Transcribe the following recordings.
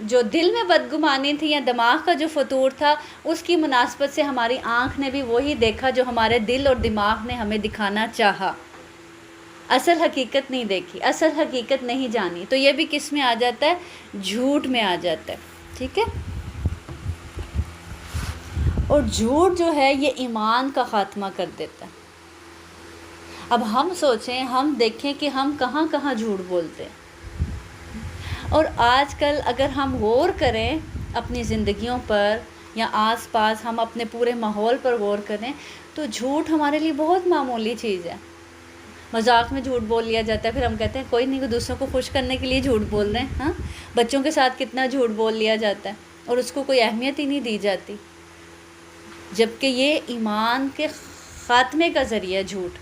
جو دل میں بدگمانی تھی یا دماغ کا جو فطور تھا، اس کی مناسبت سے ہماری آنکھ نے بھی وہی دیکھا جو ہمارے دل اور دماغ نے ہمیں دکھانا چاہا، اصل حقیقت نہیں دیکھی، اصل حقیقت نہیں جانی. تو یہ بھی کس میں آ جاتا ہے؟ جھوٹ میں آ جاتا ہے. ٹھیک ہے. اور جھوٹ جو ہے یہ ایمان کا خاتمہ کر دیتا ہے. اب ہم سوچیں، ہم دیکھیں کہ ہم کہاں کہاں جھوٹ بولتے ہیں. اور آج کل اگر ہم غور کریں اپنی زندگیوں پر یا آس پاس ہم اپنے پورے ماحول پر غور کریں تو جھوٹ ہمارے لیے بہت معمولی چیز ہے. مذاق میں جھوٹ بول لیا جاتا ہے، پھر ہم کہتے ہیں کوئی نہیں، دوسروں کو خوش کرنے کے لیے جھوٹ بول رہے ہیں. ہاں، بچوں کے ساتھ کتنا جھوٹ بول لیا جاتا ہے اور اس کو کوئی اہمیت ہی نہیں دی جاتی، جبکہ یہ ایمان کے خاتمے کا ذریعہ ہے جھوٹ.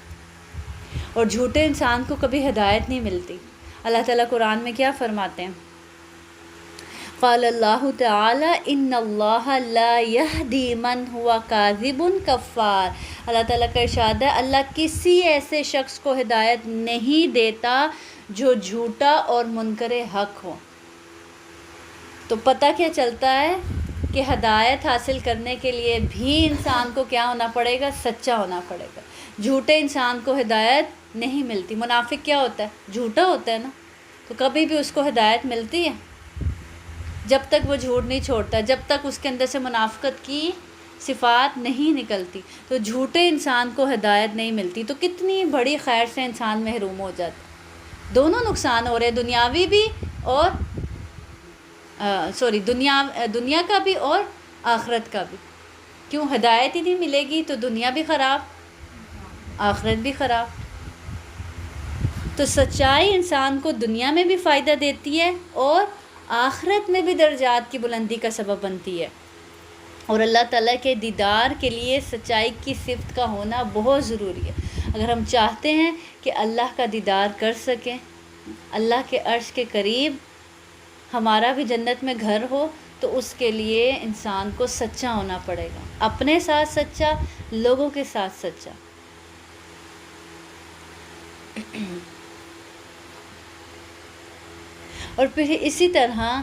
اور جھوٹے انسان کو کبھی ہدایت نہیں ملتی. اللہ تعالیٰ قرآن میں کیا فرماتے ہیں؟ قال اللہ تعالی ان اللہ لا یہدی من ہوا کاذب کفار. اللہ تعالیٰ کا ارشاد ہے، اللہ کسی ایسے شخص کو ہدایت نہیں دیتا جو جھوٹا اور منکر حق ہو. تو پتہ کیا چلتا ہے کہ ہدایت حاصل کرنے کے لیے بھی انسان کو کیا ہونا پڑے گا؟ سچا ہونا پڑے گا. جھوٹے انسان کو ہدایت نہیں ملتی. منافق کیا ہوتا ہے؟ جھوٹا ہوتا ہے نا، تو کبھی بھی اس کو ہدایت ملتی ہے؟ جب تک وہ جھوٹ نہیں چھوڑتا، جب تک اس کے اندر سے منافقت کی صفات نہیں نکلتی، تو جھوٹے انسان کو ہدایت نہیں ملتی. تو کتنی بڑی خیر سے انسان محروم ہو جاتا. دونوں نقصان ہو رہے، دنیاوی بھی اور دنیا کا بھی اور آخرت کا بھی. کیوں؟ ہدایت ہی نہیں ملے گی تو دنیا بھی خراب، آخرت بھی خراب. تو سچائی انسان کو دنیا میں بھی فائدہ دیتی ہے اور آخرت میں بھی درجات کی بلندی کا سبب بنتی ہے. اور اللہ تعالیٰ کے دیدار کے لیے سچائی کی صفت کا ہونا بہت ضروری ہے. اگر ہم چاہتے ہیں کہ اللہ کا دیدار کر سکیں، اللہ کے عرش کے قریب ہمارا بھی جنت میں گھر ہو، تو اس کے لیے انسان کو سچا ہونا پڑے گا، اپنے ساتھ سچا، لوگوں کے ساتھ سچا. اور پھر اسی طرح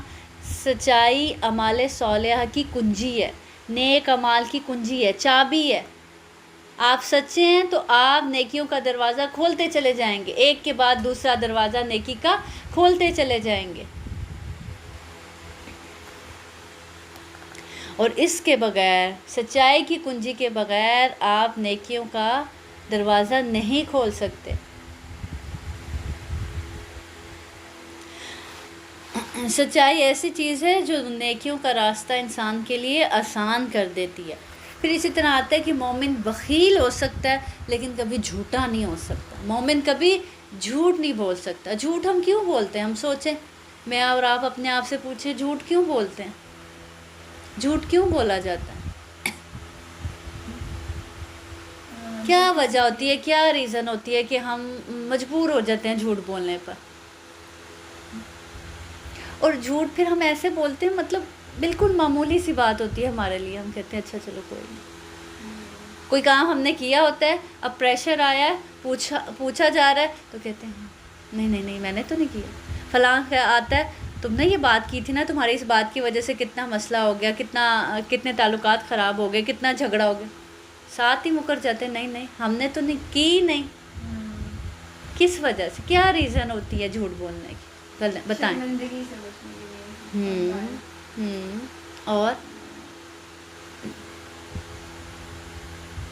سچائی اعمال صالحہ کی کنجی ہے، نیک اعمال کی کنجی ہے، چابی ہے. آپ سچے ہیں تو آپ نیکیوں کا دروازہ کھولتے چلے جائیں گے، ایک کے بعد دوسرا دروازہ نیکی کا کھولتے چلے جائیں گے. اور اس کے بغیر، سچائی کی کنجی کے بغیر آپ نیکیوں کا دروازہ نہیں کھول سکتے. سچائی ایسی چیز ہے جو نیکیوں کا راستہ انسان کے لیے آسان کر دیتی ہے. پھر اسی طرح آتا ہے کہ مومن بخیل ہو سکتا ہے لیکن کبھی جھوٹا نہیں ہو سکتا. مومن کبھی جھوٹ نہیں بول سکتا. جھوٹ ہم کیوں بولتے ہیں؟ ہم سوچیں، میں اور آپ اپنے آپ سے پوچھیں، جھوٹ کیوں بولتے ہیں؟ جھوٹ کیوں بولا جاتا ہے؟ کیا وجہ ہوتی ہے، کیا ریزن ہوتی ہے کہ ہم مجبور ہو جاتے ہیں جھوٹ بولنے پر؟ اور جھوٹ پھر ہم ایسے بولتے ہیں، مطلب بالکل معمولی سی بات ہوتی ہے ہمارے لیے، ہم کہتے ہیں اچھا چلو کوئی نہیں. کوئی کام ہم نے کیا ہوتا ہے، اب پریشر آیا ہے، پوچھا جا رہا ہے تو کہتے ہیں نہیں میں نے تو نہیں کیا. فلاں آتا ہے، تم نے یہ بات کی تھی نا، تمہاری اس بات کی وجہ سے کتنا مسئلہ ہو گیا، کتنے تعلقات خراب ہو گئے، کتنا جھگڑا ہو گیا. ساتھ ہی مکر جاتے ہیں، نہیں ہم نے تو نہیں کی. نہیں، کس وجہ سے؟ کیا ریزن ہوتی ہے جھوٹ بولنے کی؟ بتائیں.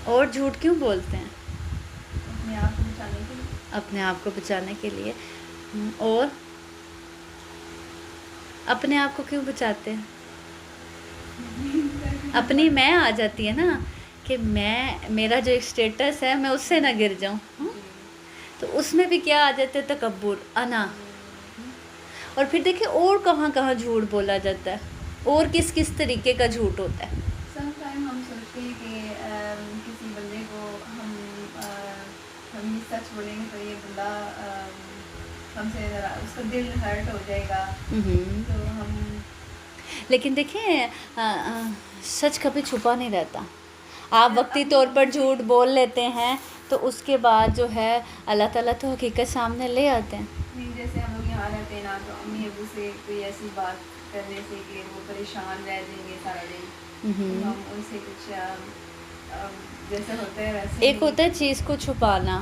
اور جھوٹ کیوں بولتے ہیں؟ اپنے آپ کو بچانے کے لیے. اور اپنے آپ کو کیوں بچاتے ہیں؟ اپنی میں آ جاتی ہے نا کہ میرا جو ایک سٹیٹس ہے میں اس سے نہ گر جاؤں. تو اس میں بھی کیا آ جاتے ہے؟ تکبر، انا. اور پھر دیکھیں اور کہاں کہاں جھوٹ بولا جاتا ہے، اور کس طریقے کا جھوٹ ہوتا ہے. سم ٹائم ہم سوچتے ہیں کہ کسی بندے کو ہم سچ بولیں گے تو یہ بندہ ہم سے ذرا اس کا دل ہرٹ ہو جائے گا. تو ہم لیکن دیکھیں سچ کبھی چھپا نہیں رہتا. آپ وقتی طور پر جھوٹ بول لیتے ہیں تو اس کے بعد جو ہے اللہ تعالیٰ تو حقیقت سامنے لے آتے ہیں. جیسے ہم لوگ یہاں رہتے ہیں نا، تو امی ابو سے کوئی ایسی بات کرنے سے کہ وہ پریشان رہ جائیں گے سارا دن، تو ہوں، ہم ان سے کچھ جیسے ہوتا ہے ویسے ایک ہوتا ہے چیز کو چھپانا،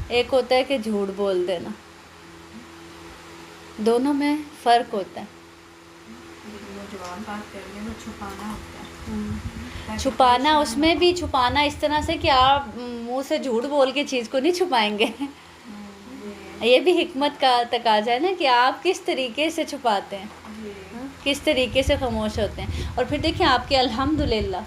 ایک ہوتا ہے کہ جھوٹ بول دینا، دونوں میں فرق ہوتا ہے۔ وہ جواب بات کر لیں وہ چھپانا ہوتا ہے، چھپانا، اس میں بھی چھپانا اس طرح سے کہ آپ منہ سے جھوٹ بول کے چیز کو نہیں چھپائیں گے، یہ بھی حکمت کا تقاضا ہے نا کہ آپ کس طریقے سے چھپاتے ہیں، کس طریقے سے خاموش ہوتے ہیں۔ اور پھر دیکھیں آپ کے الحمدللہ،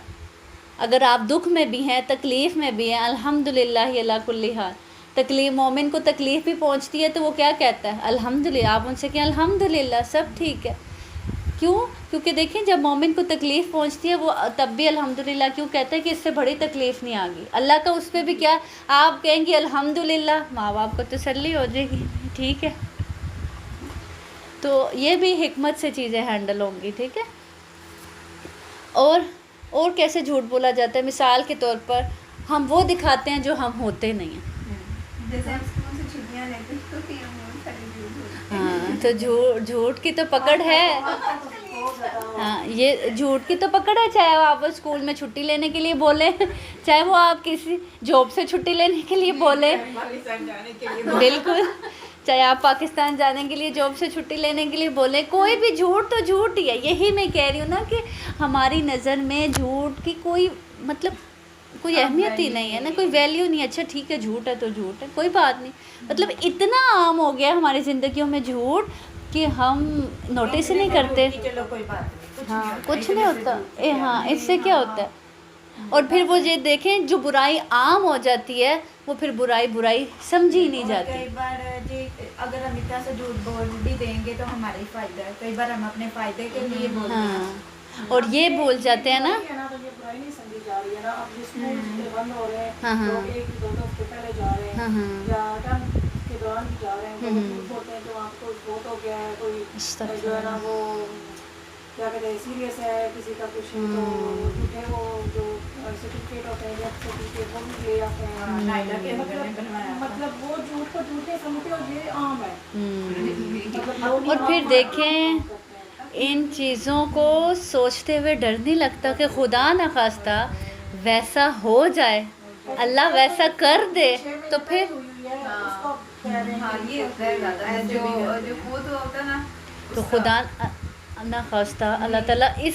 اگر آپ دکھ میں بھی ہیں، تکلیف میں بھی ہیں، الحمدللہ علی کل حال، تکلیف، مومن کو تکلیف بھی پہنچتی ہے تو وہ کیا کہتا ہے؟ الحمدللہ۔ آپ ان سے کہیں الحمدللہ سب ٹھیک ہے، کیوں؟ کیونکہ دیکھیں جب مومن کو تکلیف پہنچتی ہے وہ تب بھی الحمدللہ کیوں کہتا ہے کہ اس سے بڑی تکلیف نہیں آ گئی، اللہ کا اس پہ بھی کیا، آپ کہیں گے الحمدللہ، ماں باپ کو تسلی ہو جائے گی، ٹھیک ہے۔ تو یہ بھی حکمت سے چیزیں ہینڈل ہوں گی، ٹھیک ہے۔ اور کیسے جھوٹ بولا جاتا ہے؟ مثال کے طور پر ہم وہ دکھاتے ہیں جو ہم ہوتے نہیں ہیں، جیسے ہم اسکول سے چھٹیاں لیتے ہیں تو پھر ہم بہت سارے جھوٹ بولتے ہیں۔ ہاں تو جھوٹ کی تو پکڑ ہے، ہاں یہ جھوٹ کی تو پکڑ ہے، چاہے وہ آپ اسکول میں چھٹی لینے کے لیے بولیں، چاہے وہ آپ کسی جاب سے چھٹی لینے کے لیے بولیں، بالکل، چاہے آپ پاکستان جانے کے لیے جاب سے چھٹی لینے کے لیے بولیں، کوئی بھی جھوٹ تو جھوٹ ہی ہے۔ یہی میں کہہ رہی ہوں نا کہ ہماری نظر میں جھوٹ کی کوئی مطلب کوئی اہمیت ہی نہیں ہے نا، کوئی ویلیو نہیں ہے۔ اچھا ٹھیک ہے جھوٹ ہے تو جھوٹ ہے، کوئی بات نہیں، مطلب اتنا عام ہو گیا ہماری زندگیوں میں جھوٹ کہ ہم نوٹس ہی نہیں کرتے۔ چلو کوئی بات نہیں، ہاں کچھ نہیں ہوتا، ہاں اس سے کیا ہوتا ہے؟ اور پھر وہ یہ دیکھیں جو برائی عام ہو جاتی ہے وہ پھر برائی سمجھی ہی نہیں جاتی۔ کئی بار جی اگر ہم اتنا سے جھوٹ بول بھی دیں گے تو ہمارا ہی فائدہ ہے، کئی بار ہم اپنے فائدے کے لیے بولتے ہیں۔ ہاں اور یہ بھول جاتے ہیں نا، یہ برائی نہیں سمجھی جا رہی ہے نا، اب یہ اسکول بند ہو رہے ہیں، ہاں ہاں لوگ ایک دو ہفتے پہلے جا رہے ہاں ہیں ہاں یا ٹرم کے دوران بھی جا رہے ہیں، تو وہ جھوٹ بولتے ہیں جو آپ کو بہت ہو گیا ہے، کوئی جو ہے نا وہ کیا کہتے ہیں سیریس ہے کسی کا کچھ، تو جھوٹے وہ جو سرٹیفکیٹ ہوتے ہیں ڈیتھ سرٹیفکیٹ وہ بھی لے آتے ہیں، مطلب وہ جھوٹ کو جھوٹے سمجھتے اور یہ عام ہے۔ اور پھر دیکھیں ان چیزوں کو سوچتے ہوئے ڈر نہیں لگتا کہ خدا نخواستہ ویسا ہو جائے، اللہ ویسا کر دے تو پھر ہاں یہ ہوتا ہے زیادہ جو خود ہوتا ہے نا تو خدا نخواستہ اللہ تعالیٰ اس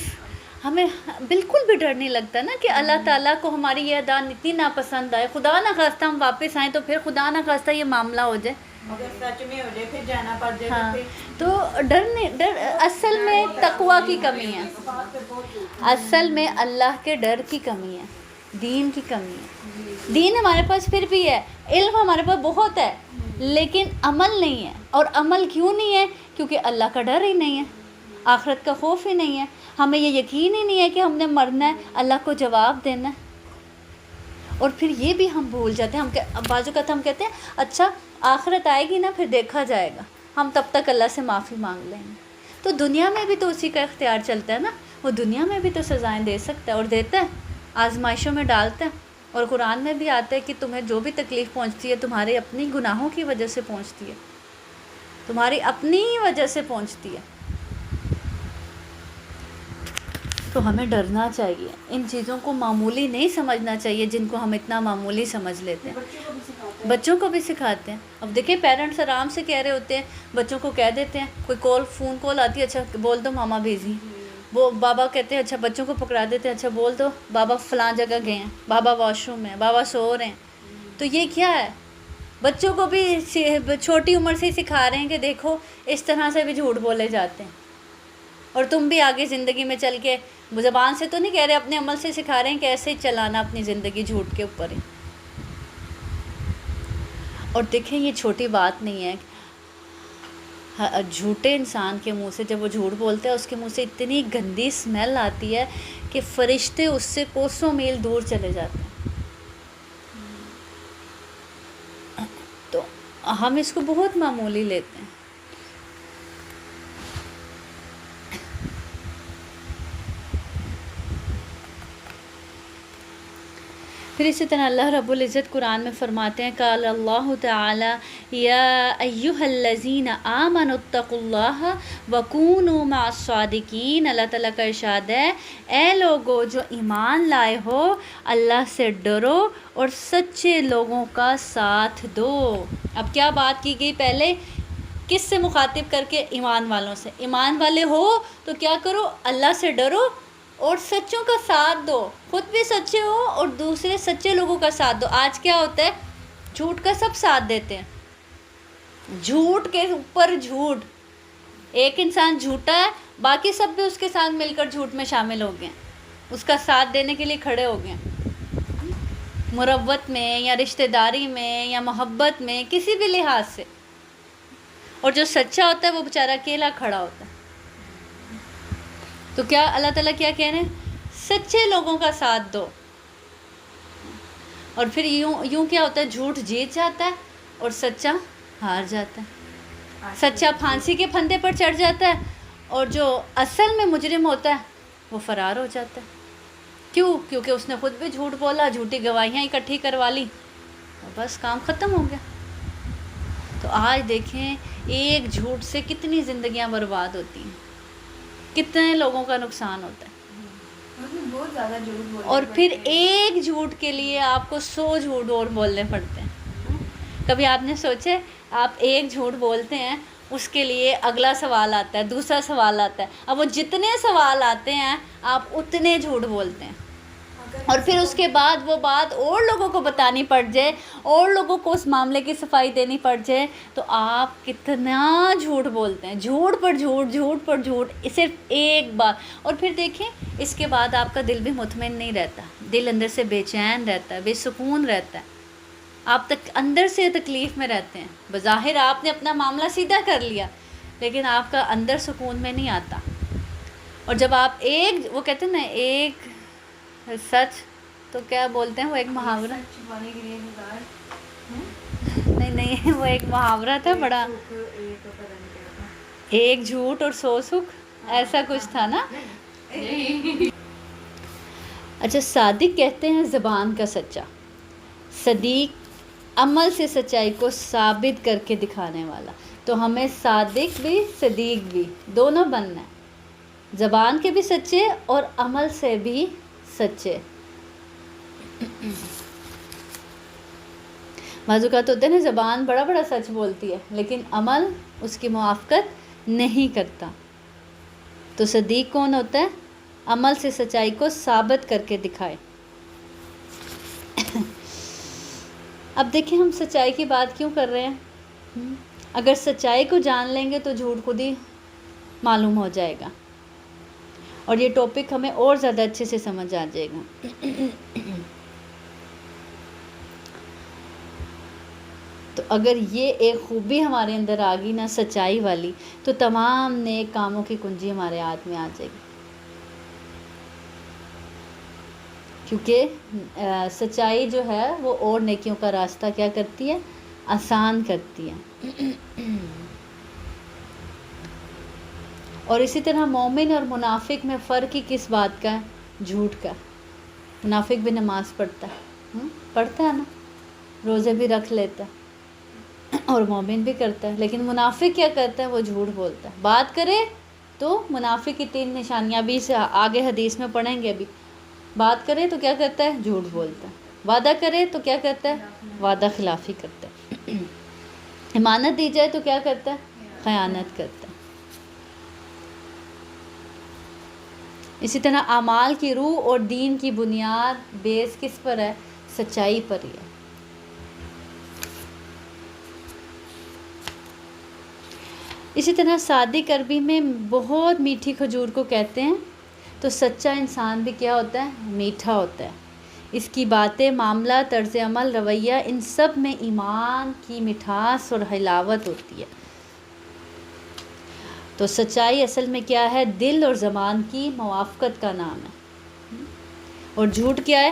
ہمیں بالکل بھی ڈر نہیں لگتا نا کہ اللہ تعالیٰ کو ہماری یہ ادا اتنی ناپسند آئے، خدا نخواستہ ہم واپس آئیں تو پھر خدا نخواستہ یہ معاملہ ہو جائے، اگر سچ میں ہو جائے پھر جانا پڑ جائے ہاں تو ڈر اصل میں تقویٰ کی کمی ہے، اصل میں اللہ کے ڈر کی کمی ہے، دین کی کمی ہے۔ دین ہمارے پاس پھر بھی ہے، علم ہمارے پاس بہت ہے لیکن عمل نہیں ہے، اور عمل کیوں نہیں ہے؟ کیونکہ اللہ کا ڈر ہی نہیں ہے، آخرت کا خوف ہی نہیں ہے، ہمیں یہ یقین ہی نہیں ہے کہ ہم نے مرنا ہے، اللہ کو جواب دینا ہے۔ اور پھر یہ بھی ہم بھول جاتے ہیں، بعض اوقات ہم کہتے ہیں اچھا آخرت آئے گی نا پھر دیکھا جائے گا، ہم تب تک اللہ سے معافی مانگ لیں گے۔ تو دنیا میں بھی تو اسی کا اختیار چلتا ہے نا، وہ دنیا میں بھی تو سزائیں دے سکتا ہے اور دیتا ہے، آزمائشوں میں ڈالتا ہے، اور قرآن میں بھی آتا ہے کہ تمہیں جو بھی تکلیف پہنچتی ہے تمہارے اپنی گناہوں کی وجہ سے پہنچتی ہے، تمہاری اپنی وجہ سے پہنچتی ہے۔ تو ہمیں ڈرنا چاہیے، ان چیزوں کو معمولی نہیں سمجھنا چاہیے جن کو ہم اتنا معمولی سمجھ لیتے ہیں، بچوں کو بھی سکھاتے ہیں۔ اب دیکھیں پیرنٹس آرام سے کہہ رہے ہوتے ہیں، بچوں کو کہہ دیتے ہیں، کوئی فون کال آتی ہے، اچھا بول دو ماما بھیجی، وہ بابا کہتے ہیں اچھا بچوں کو پکڑا دیتے ہیں، اچھا بول دو بابا فلاں جگہ گئے ہیں، بابا واش روم میں، بابا سو رہے ہیں۔ تو یہ کیا ہے؟ بچوں کو بھی چھوٹی عمر سے ہی سکھا رہے ہیں کہ دیکھو اس طرح سے بھی جھوٹ بولے جاتے ہیں، اور تم بھی آگے زندگی میں چل کے زبان سے تو نہیں کہہ رہے، اپنے عمل سے سکھا رہے ہیں کہ ایسے ہی چلانا اپنی زندگی جھوٹ کے اوپر ہی۔ اور دیکھیں یہ چھوٹی بات نہیں ہے، جھوٹے انسان کے منہ سے جب وہ جھوٹ بولتا ہے اس کے منہ سے اتنی گندی اسمیل آتی ہے کہ فرشتے اس سے کوسوں میل دور چلے جاتے ہیں۔ تو ہم اس کو بہت معمولی لیتے ہیں۔ پھر اسی طرح اللہ رب العزت قرآن میں فرماتے ہیں قال اللہ تعالی یا ایہا الذین آمنوا اتقوا اللہ وکونوا مع الصادقین. اللہ تعالیٰ کا ارشاد ہے اے لوگو جو ایمان لائے ہو اللہ سے ڈرو اور سچے لوگوں کا ساتھ دو. اب کیا بات کی گئی پہلے؟ کس سے مخاطب کر کے؟ ایمان والوں سے. ایمان والے ہو تو کیا کرو؟ اللہ سے ڈرو اور سچوں کا ساتھ دو. خود بھی سچے ہو اور دوسرے سچے لوگوں کا ساتھ دو. آج کیا ہوتا ہے؟ جھوٹ کا سب ساتھ دیتے ہیں، جھوٹ کے اوپر جھوٹ. ایک انسان جھوٹا ہے، باقی سب بھی اس کے ساتھ مل کر جھوٹ میں شامل ہو گئے، اس کا ساتھ دینے کے لیے کھڑے ہو گئے، مروت میں یا رشتہ داری میں یا محبت میں، کسی بھی لحاظ سے. اور جو سچا ہوتا ہے وہ بیچارہ اکیلا کھڑا ہوتا ہے. تو کیا اللہ تعالیٰ کیا کہہ رہے ہیں؟ سچے لوگوں کا ساتھ دو. اور پھر یوں کیا ہوتا ہے؟ جھوٹ جیت جاتا ہے اور سچا ہار جاتا ہے. سچا پھانسی کے پھندے پر چڑھ جاتا ہے اور جو اصل میں مجرم ہوتا ہے وہ فرار ہو جاتا ہے. کیوں؟ کیونکہ اس نے خود بھی جھوٹ بولا، جھوٹی گواہیاں اکٹھی کروا لی، بس کام ختم ہو گیا. تو آج دیکھیں ایک جھوٹ سے کتنی زندگیاں برباد ہوتی ہیں، کتنے لوگوں کا نقصان ہوتا ہے. بہت زیادہ جھوٹ بولتے اور پھر ایک جھوٹ کے لیے آپ کو 100 جھوٹ اور بولنے پڑتے ہیں. کبھی آپ نے سوچے آپ ایک جھوٹ بولتے ہیں، اس کے لیے اگلا سوال آتا ہے، دوسرا سوال آتا ہے. اب وہ جتنے سوال آتے ہیں آپ اتنے جھوٹ بولتے ہیں، اور پھر اس کے بعد وہ بات اور لوگوں کو بتانی پڑ جائے، اور لوگوں کو اس معاملے کی صفائی دینی پڑ جائے، تو آپ کتنا جھوٹ بولتے ہیں. جھوٹ پر جھوٹ، جھوٹ پر جھوٹ، صرف ایک بار. اور پھر دیکھیں اس کے بعد آپ کا دل بھی مطمئن نہیں رہتا، دل اندر سے بے چین رہتا ہے، بے سکون رہتا ہے. آپ تک اندر سے تکلیف میں رہتے ہیں. بظاہر آپ نے اپنا معاملہ سیدھا کر لیا، لیکن آپ کا اندر سکون میں نہیں آتا. اور جب آپ وہ کہتے ہیں نا ایک سچ، تو کیا بولتے ہیں وہ ایک محاورہ، چھپانے کے لیے نہیں وہ ایک محاورہ تھا بڑا، ایک جھوٹ اور 100 سکھ، ایسا کچھ تھا نا. اچھا، صادق کہتے ہیں زبان کا سچا، صدیق عمل سے سچائی کو ثابت کر کے دکھانے والا. تو ہمیں صادق بھی صدیق بھی دونوں بننا ہے، زبان کے بھی سچے اور عمل سے بھی سچے. بعض اوقات ہوتے ہیں نا زبان بڑا بڑا سچ بولتی ہے لیکن عمل اس کی موافقت نہیں کرتا. تو صدیق کون ہوتا ہے؟ عمل سے سچائی کو ثابت کر کے دکھائے. اب دیکھیں ہم سچائی کی بات کیوں کر رہے ہیں؟ اگر سچائی کو جان لیں گے تو جھوٹ خود ہی معلوم ہو جائے گا، اور یہ ٹاپک ہمیں اور زیادہ اچھے سے سمجھ آ جائے گا. تو اگر یہ ایک خوبی ہمارے اندر آ گئی نا سچائی والی، تو تمام نیک کاموں کی کنجی ہمارے ہاتھ میں آ جائے گی. کیونکہ سچائی جو ہے وہ اور نیکیوں کا راستہ کیا کرتی ہے؟ آسان کرتی ہے. اور اسی طرح مومن اور منافق میں فرق ہی کس بات کا ہے؟ جھوٹ کا. منافق بھی نماز پڑھتا ہے نا، روزے بھی رکھ لیتا ہے، اور مومن بھی کرتا ہے. لیکن منافق کیا کرتا ہے؟ وہ جھوٹ بولتا ہے. بات کرے تو منافق کی 3 نشانیاں بھی آگے حدیث میں پڑھیں گے. ابھی بات کرے تو کیا کرتا ہے؟ جھوٹ بولتا ہے. وعدہ کرے تو کیا کرتا ہے؟ وعدہ خلافی کرتا ہے. امانت دی جائے تو کیا کرتا ہے؟ خیانت کرتا ہے. اسی طرح اعمال کی روح اور دین کی بنیاد بیس کس پر ہے؟ سچائی پر ہی ہے. اسی طرح صادق عربی میں بہت میٹھی کھجور کو کہتے ہیں. تو سچا انسان بھی کیا ہوتا ہے؟ میٹھا ہوتا ہے. اس کی باتیں، معاملہ، طرز عمل، رویہ، ان سب میں ایمان کی مٹھاس اور حلاوت ہوتی ہے. تو سچائی اصل میں کیا ہے؟ دل اور زبان کی موافقت کا نام ہے. اور جھوٹ کیا ہے؟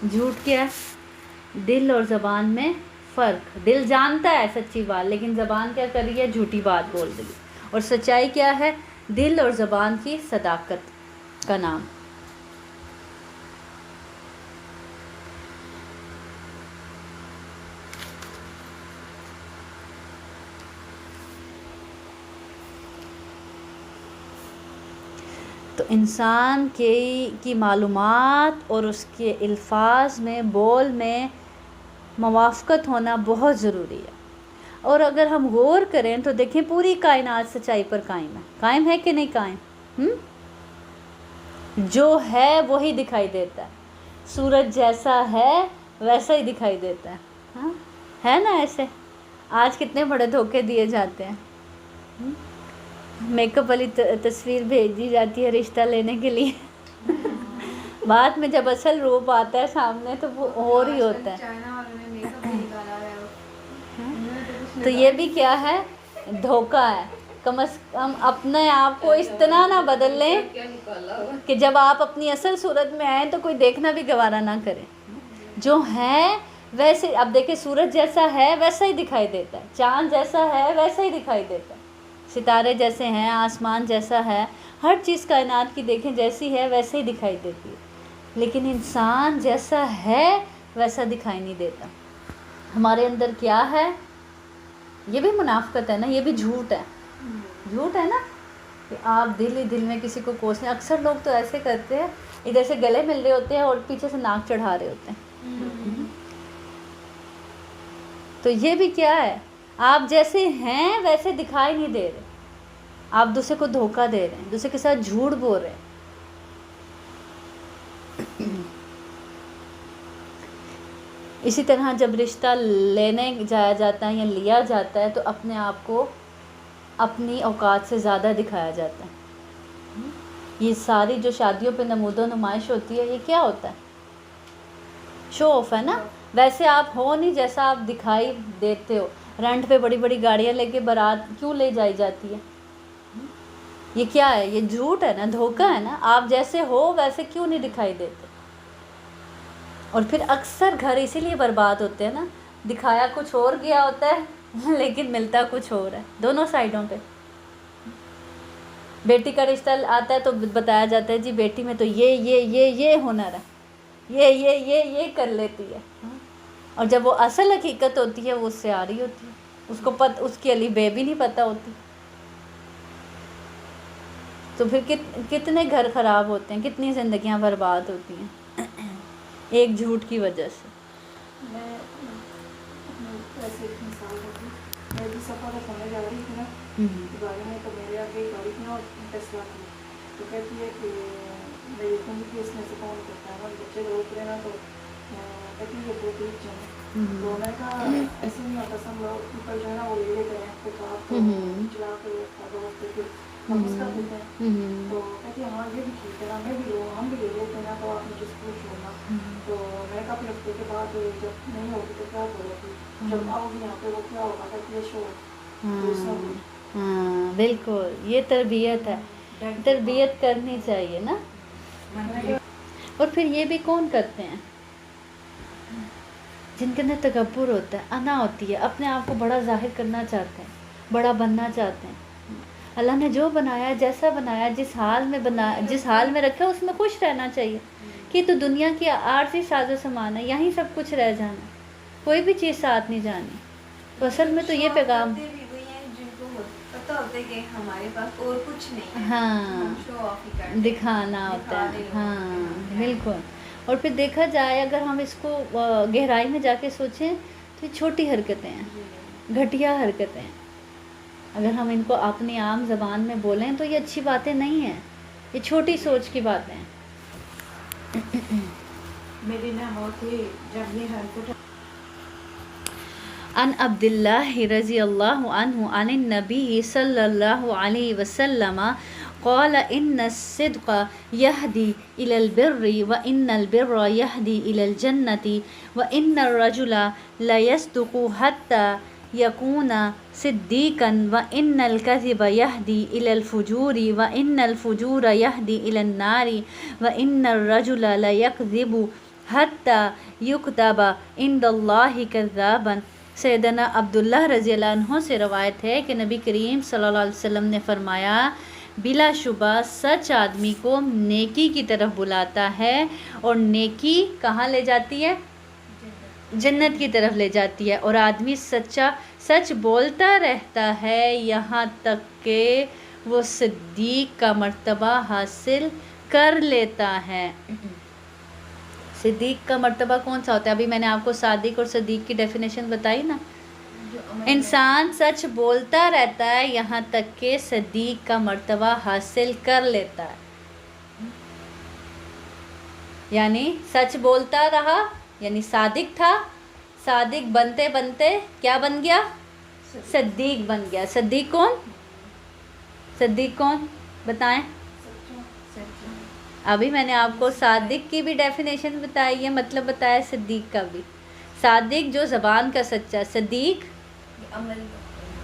جھوٹ کیا ہے؟ دل اور زبان میں فرق. دل جانتا ہے سچی بات لیکن زبان کیا کر رہی ہے؟ جھوٹی بات بول رہی ہے. اور سچائی کیا ہے؟ دل اور زبان کی صداقت کا نام. تو انسان کی معلومات اور اس کے الفاظ میں، بول میں موافقت ہونا بہت ضروری ہے۔ اور اگر ہم غور کریں تو دیکھیں پوری کائنات سچائی پر قائم ہے کہ نہیں قائم؟ جو ہے وہی دکھائی دیتا ہے، سورج جیسا ہے ویسا ہی دکھائی دیتا ہے، ہاں ہے نا ایسے؟ آج کتنے بڑے دھوکے دیے جاتے ہیں، میک اپ والی تصویر بھیجی جاتی ہے رشتہ لینے کے لیے، بعد میں جب اصل روپ آتا ہے سامنے تو وہ اور ہی ہوتا ہے۔ چائنا والوں نے میک اپ بھی نکالا ہے، تو یہ بھی کیا ہے؟ دھوکہ ہے۔ کم از کم اپنے آپ کو اس طرح نہ بدل لیں کہ جب آپ اپنی اصل صورت میں آئیں تو کوئی دیکھنا بھی گوارا نہ کرے۔ جو ہے ویسے، اب دیکھیں سورج جیسا ہے ویسا ہی دکھائی دیتا ہے، چاند جیسا ہے ویسا ہی دکھائی دیتا ہے، ستارے جیسے ہیں، آسمان جیسا ہے، ہر چیز کائنات کی دیکھیں جیسی ہے ویسے ہی دکھائی دیتی ہے، لیکن انسان جیسا ہے ویسا دکھائی نہیں دیتا۔ ہمارے اندر کیا ہے؟ یہ بھی منافقت ہے نا، یہ بھی جھوٹ ہے نا، کہ آپ دل ہی دل میں کسی کو کوسیں۔ اکثر لوگ تو ایسے کرتے ہیں، ادھر سے گلے مل رہے ہوتے ہیں اور پیچھے سے ناک چڑھا رہے ہوتے ہیں۔ تو یہ بھی کیا ہے؟ آپ جیسے ہیں ویسے دکھائی نہیں دے رہے، آپ دوسرے کو دھوکہ دے رہے ہیں، دوسرے کے ساتھ جھوٹ بول رہے ہیں۔ اسی طرح جب رشتہ لینے جایا جاتا ہے یا لیا جاتا ہے تو اپنے آپ کو اپنی اوقات سے زیادہ دکھایا جاتا ہے۔ یہ ساری جو شادیوں پہ نمود و نمائش ہوتی ہے، یہ کیا ہوتا ہے؟ شو آف ہے نا۔ ویسے آپ ہو نہیں جیسا آپ دکھائی دیتے ہو۔ رینٹ پہ بڑی بڑی گاڑیاں لے کے بارات کیوں لے جائی جاتی ہے؟ یہ کیا ہے؟ یہ جھوٹ ہے نا، دھوکہ ہے نا۔ آپ جیسے ہو ویسے کیوں نہیں دکھائی دیتے؟ اور پھر اکثر گھر اسی لیے برباد ہوتے ہیں نا، دکھایا کچھ اور گیا ہوتا ہے لیکن ملتا کچھ اور ہے، دونوں سائڈوں پہ۔ بیٹی کا رشتہ آتا ہے تو بتایا جاتا ہے جی بیٹی میں تو یہ ہنر ہے، یہ کر لیتی ہے، اور جب وہ اصل حقیقت ہوتی ہے وہ اس سے آ رہی ہوتی ہے، اس کی علی بے بھی نہیں پتہ ہوتی۔ تو پھر کتنے گھر خراب ہوتے ہیں، کتنی زندگیاں برباد ہوتی ہیں ایک جھوٹ کی وجہ سے۔ میں ایسے ایک مثال ہوتی، میں بھی سفر پر ہونے جا رہی تھی نا گاڑی میں، تو میرے آگے گاڑی تھی نا اور ٹیسلا تھی، تو کہتی ہے کہ میں یہ کہوں کہ اس میں سے کون کرتا ہے، بچے روک رہے نا، تو کہتی ہے یہ بہت دور جائیں، تو میں نے کہا ایسے نہیں ہوتا، سب لوگ اوپر جو ہے نا وہ لے لیتے ہیں تو آپ چلا کے واپس کر دیتے ہیں، تو کہتی ہے ہاں یہ بھی ٹھیک ہے نا، ہم بھی لے لیتے ہیں نا، تو آپ مجھے اسکول چھوڑنا۔ تو میں نے کہا پھر ہفتے کے بعد جب نہیں ہوگی تو کیا کرو گی، جب آؤ گی یہاں پہ وہ کیا ہوگا، کہتی ہے شو ہاں بالکل، یہ تربیت ہے، تربیت کرنی چاہیے نا۔ اور پھر یہ بھی کون کرتے ہیں؟ جن کے اندر تکبر ہوتا ہے، انا ہوتی ہے، اپنے آپ کو بڑا ظاہر کرنا چاہتے ہیں، بڑا بننا چاہتے ہیں۔ اللہ نے جو بنایا، جیسا بنایا، جس حال میں رکھا اس میں خوش رہنا چاہیے، کہ تو دنیا کی عارضی ساز و سامان ہے، یہیں سب کچھ رہ جانا، کوئی بھی چیز ساتھ نہیں جانی۔ تو اصل میں تو یہ پیغام، جن کو پتہ ہوتا ہے کہ ہمارے پاس اور کچھ نہیں ہے، ہاں شو آف ہی کرتے ہیں، دکھانا ہوتا ہے، دکھا ہاں رہے بالکل۔ اور پھر دیکھا جائے اگر ہم اس کو گہرائی میں جا کے سوچیں تو یہ چھوٹی حرکتیں ہیں، گھٹیا حرکتیں ہیں۔ اگر ہم ان کو اپنی عام زبان میں بولیں تو یہ اچھی باتیں نہیں ہیں، یہ چھوٹی سوچ کی باتیں ہیں۔ میری نہ ہوتی جب یہ حرکت عن عبد اللہ رضی اللہ عنہ عن النبی صلی اللہ علیہ وسلم قال ان الصدق يهدي الى البر وان البر يهدي الى الجنة وان الرجل لا يصدق حتى يكون صديقا وان الكذب يهدي الى الفجور وان الفجور يهدي الى النار وان الرجل لا يكذب حتى يكتب عند الله كذابا۔ سیدنا عبداللہ رضی اللہ عنہ سے روایت ہے کہ نبی کریم صلی اللہ علیہ وسلم نے فرمایا، بلا شبہ سچ آدمی کو نیکی کی طرف بلاتا ہے، اور نیکی کہاں لے جاتی ہے؟ جنت کی طرف لے جاتی ہے، اور آدمی سچ بولتا رہتا ہے یہاں تک کہ وہ صدیق کا مرتبہ حاصل کر لیتا ہے۔ صدیق کا مرتبہ کون سا ہوتا ہے؟ ابھی میں نے آپ کو صادق اور صدیق کی ڈیفینیشن بتائی نا۔ جو عمل انسان سچ بولتا رہتا ہے یہاں تک کہ صدیق کا مرتبہ حاصل کر لیتا ہے، یعنی سچ بولتا رہا، یعنی صادق تھا، صادق بنتے بنتے کیا بن گیا؟ صدیق بن گیا۔ صدیق کون؟ صدیق کون بتائیں؟ ابھی میں نے آپ کو صادق کی بھی ڈیفینیشن بتائی ہے، مطلب بتایا صدیق کا بھی۔ صادق جو زبان کا سچا، صدیق عمل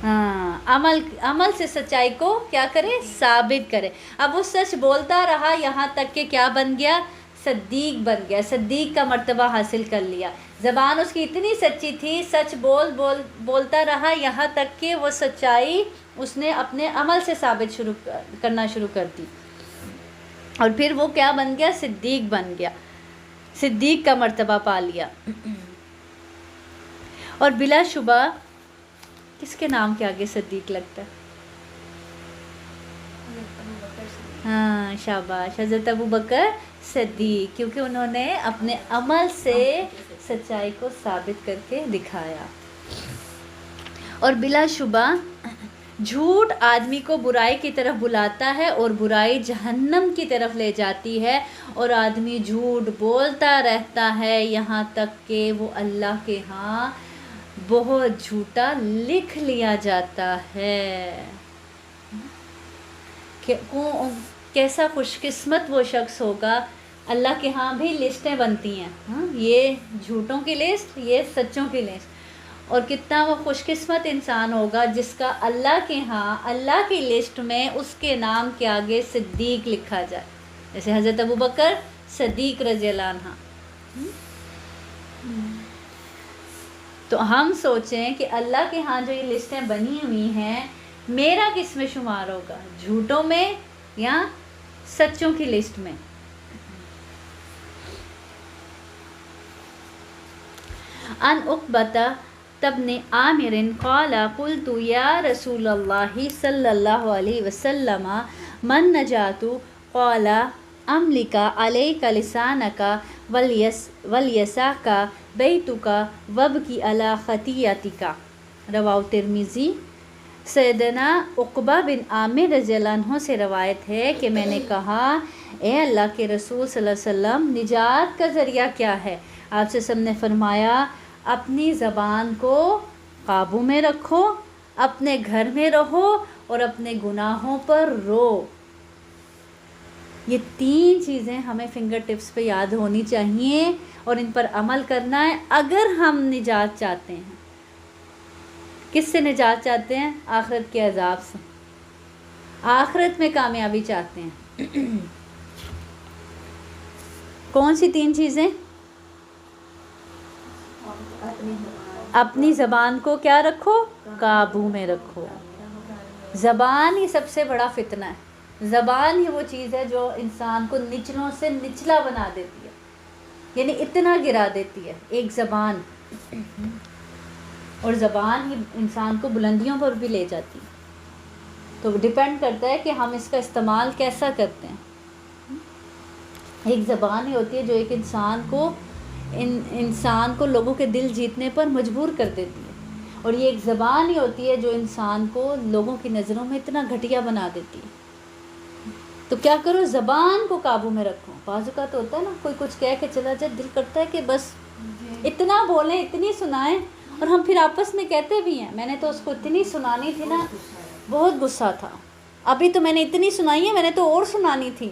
ہاں عمل سے سچائی کو کیا کرے؟ ثابت کرے۔ اب وہ سچ بولتا رہا یہاں تک کہ کیا بن گیا؟ صدیق بن گیا، صدیق کا مرتبہ حاصل کر لیا۔ زبان اس کی اتنی سچی تھی، سچ بولتا رہا یہاں تک کہ وہ سچائی اس نے اپنے عمل سے ثابت کرنا شروع کر دی، اور پھر وہ کیا بن گیا؟ صدیق بن گیا، صدیق کا مرتبہ پا لیا۔ اور بلا شبہ کس کے نام کے آگے صدیق لگتا ہے؟ ہاں شاباش، حضرت ابو بکر صدیق، کیونکہ انہوں نے اپنے عمل سے سچائی کو ثابت کر کے دکھایا۔ اور بلا شبہ جھوٹ آدمی کو برائی کی طرف بلاتا ہے اور برائی جہنم کی طرف لے جاتی ہے، اور آدمی جھوٹ بولتا رہتا ہے یہاں تک کہ وہ اللہ کے ہاں بہت جھوٹا لکھ لیا جاتا ہے۔ کیسا خوش قسمت وہ شخص ہوگا، اللہ کے ہاں بھی لسٹیں بنتی ہیں، یہ جھوٹوں کی لسٹ، یہ سچوں کی لسٹ، اور کتنا وہ خوش قسمت انسان ہوگا جس کا اللہ کے ہاں اللہ کی لسٹ میں اس کے نام کے آگے صدیق لکھا جائے، جیسے حضرت ابو بکر صدیق رضی اللہ عنہ۔ تو ہم سوچیں کہ اللہ کے ہاں جو یہ لسٹیں بنی ہوئی ہیں، میرا کس میں شمار ہوگا، جھوٹوں میں یا سچوں کی لسٹ میں؟ ان عقبہ ابن عامر قال قلت یا رسول اللہ صلی اللہ علیہ وسلم من نجات قال املک علیک لسانک ولیسعک بیتک وابکی علی خطیئتک، رواه ترمذی۔ سیدنا عقبہ بن عامر رضی اللہ عنہ سے روایت ہے کہ میں نے کہا، اے اللہ کے رسول صلی اللہ علیہ وسلم، نجات کا ذریعہ کیا ہے؟ آپ سے سب نے فرمایا، اپنی زبان کو قابو میں رکھو، اپنے گھر میں رہو اور اپنے گناہوں پر رو۔ یہ تین چیزیں ہمیں فنگر ٹپس پہ یاد ہونی چاہیے اور ان پر عمل کرنا ہے اگر ہم نجات چاہتے ہیں۔ کس سے نجات چاہتے ہیں؟ آخرت کے عذاب سے، آخرت میں کامیابی چاہتے ہیں۔ کون سی تین چیزیں؟ اپنی زبان کو کیا رکھو؟ قابو میں رکھو۔ زبان ہی سب سے بڑا فتنہ ہے، زبان ہی وہ چیز ہے جو انسان کو نچلوں سے نچلا بنا دیتی ہے، یعنی اتنا گرا دیتی ہے ایک زبان، اور زبان ہی انسان کو بلندیوں پر بھی لے جاتی ہے۔ تو ڈیپینڈ کرتا ہے کہ ہم اس کا استعمال کیسا کرتے ہیں۔ ایک زبان ہی ہوتی ہے جو ایک انسان کو لوگوں کے دل جیتنے پر مجبور کر دیتی ہے، اور یہ ایک زبان ہی ہوتی ہے جو انسان کو لوگوں کی نظروں میں اتنا گھٹیا بنا دیتی ہے۔ تو کیا کرو؟ زبان کو قابو میں رکھو۔ بعض اوقات ہوتا ہے نا، کوئی کچھ کہہ کے چلا جائے، دل کرتا ہے کہ بس اتنا بولیں، اتنی سنائیں، اور ہم پھر آپس میں کہتے بھی ہیں، میں نے تو اس کو اتنی سنانی تھی نا، بہت غصہ تھا، ابھی تو میں نے اتنی سنائی ہے، میں نے تو اور سنانی تھی۔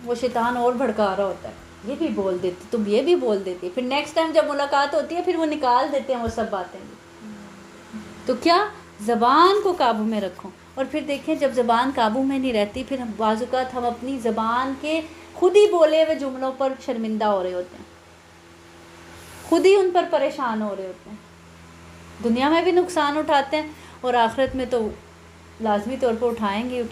وہ شیطان اور بھڑکا رہا ہوتا ہے، یہ بھی بول دیتی، تم یہ بھی بول دیتی، پھر نیکسٹ ٹائم جب ملاقات ہوتی ہے پھر وہ نکال دیتے ہیں وہ سب باتیں۔ تو کیا؟ زبان کو قابو میں رکھو۔ اور پھر دیکھیں جب زبان قابو میں نہیں رہتی، پھر بعض اوقات ہم اپنی زبان کے خود ہی بولے ہوئے جملوں پر شرمندہ ہو رہے ہوتے ہیں، خود ہی ان پر پریشان ہو رہے ہوتے ہیں، دنیا میں بھی نقصان اٹھاتے ہیں اور آخرت میں تو لازمی طور پر اٹھائیں گے۔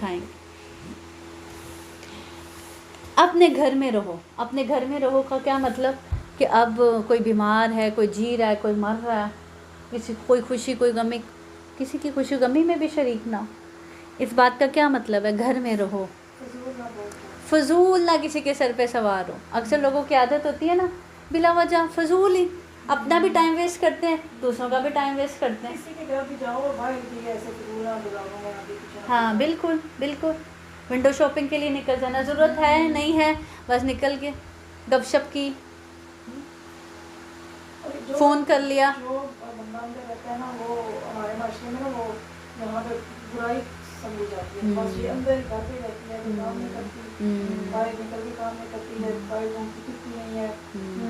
اپنے گھر میں رہو۔ اپنے گھر میں رہو کا کیا مطلب؟ کہ اب کوئی بیمار ہے، کوئی جی رہا ہے، کوئی مر رہا ہے، کوئی خوشی کوئی غمی، کسی کی خوشی غمی میں بھی شریک نہ ہو، اس بات کا کیا مطلب ہے؟ گھر میں رہو، فضول نہ کسی کے سر پہ سوار ہو. اکثر لوگوں کی عادت ہوتی ہے نا بلا وجہ فضول ہی اپنا بھی ٹائم ویسٹ کرتے ہیں، دوسروں کا بھی ٹائم ویسٹ کرتے ہیں. کسی کے گھر بھی جاؤ باہر بھی ایسے فضول بلاؤں میں ابھی کچھ. ہاں بالکل بالکل. ونڈو شاپنگ کے لیے نکل جانا، ضرورت ہے نہیں ہے بس نکل کے گپ شپ کی، فون کر لیا. جو بندہ اندر رہتا ہے نا وہ ہمارے معاشرے میں نا وہ یہاں پہ برائی سمجھی جاتی ہے. بس یہ اندر گھر پہ رہتی ہے، کام نہیں کرتی، باہر نکل کے کام نہیں کرتی ہے، باہر گھوم کی پھرتی نہیں ہے،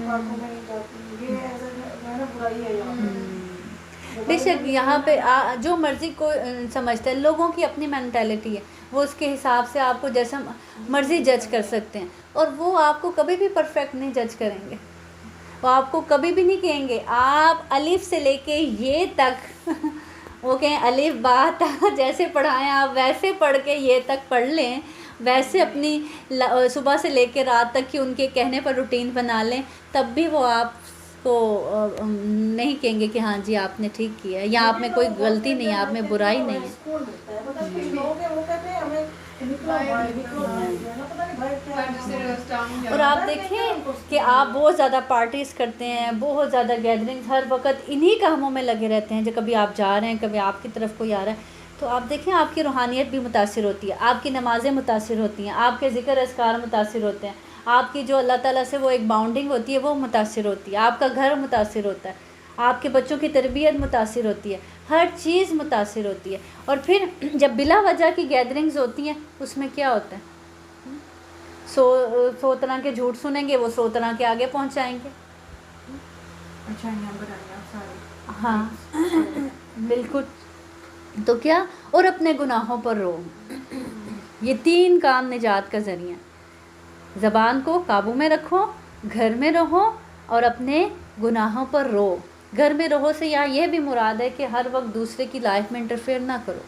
پارکوں میں نہیں جاتی. یہ ایسا جو ہے نا برائی ہے یہاں پہ. بے شک یہاں پہ جو مرضی کو سمجھتا ہے، لوگوں کی اپنی مینٹیلٹی ہے، وہ اس کے حساب سے آپ کو جیسا مرضی جج کر سکتے ہیں، اور وہ آپ کو کبھی بھی پرفیکٹ نہیں جج کریں گے. وہ آپ کو کبھی بھی نہیں کہیں گے آپ الف سے لے کے یہ تک وہ کہیں الف با تا جیسے پڑھائیں آپ ویسے پڑھ کے یہ تک پڑھ لیں، ویسے اپنی صبح سے لے کے رات تک کی ان کے کہنے پر روٹین بنا لیں، تب بھی وہ آپ کو نہیں کہیں گے کہ ہاں جی آپ نے ٹھیک کیا ہے، یا آپ میں کوئی غلطی نہیں ہے، آپ میں برائی نہیں ہے. اور آپ دیکھیں کہ آپ بہت زیادہ پارٹیز کرتے ہیں، بہت زیادہ گیدرنگز، ہر وقت انہی کاموں میں لگے رہتے ہیں. جو کبھی آپ جا رہے ہیں، کبھی آپ کی طرف کوئی آ رہا ہے، تو آپ دیکھیں آپ کی روحانیت بھی متاثر ہوتی ہے، آپ کی نمازیں متاثر ہوتی ہیں، آپ کے ذکر اذکار متاثر ہوتے ہیں، آپ کی جو اللہ تعالیٰ سے وہ ایک باؤنڈنگ ہوتی ہے وہ متاثر ہوتی ہے، آپ کا گھر متاثر ہوتا ہے، آپ کے بچوں کی تربیت متاثر ہوتی ہے، ہر چیز متاثر ہوتی ہے. اور پھر جب بلا وجہ کی گیدرنگز ہوتی ہیں اس میں کیا ہوتا ہے؟ 100 طرح کے جھوٹ سنیں گے، وہ 100 طرح کے آگے پہنچائیں گے. اچھا بنایا سارے. ہاں بالکل. تو کیا؟ اور اپنے گناہوں پر رو. یہ 3 کام نجات کا ذریعہ. زبان کو قابو میں رکھو، گھر میں رہو، اور اپنے گناہوں پر رو. گھر میں رہو سے یہاں یہ بھی مراد ہے کہ ہر وقت دوسرے کی لائف میں انٹرفیئر نہ کرو.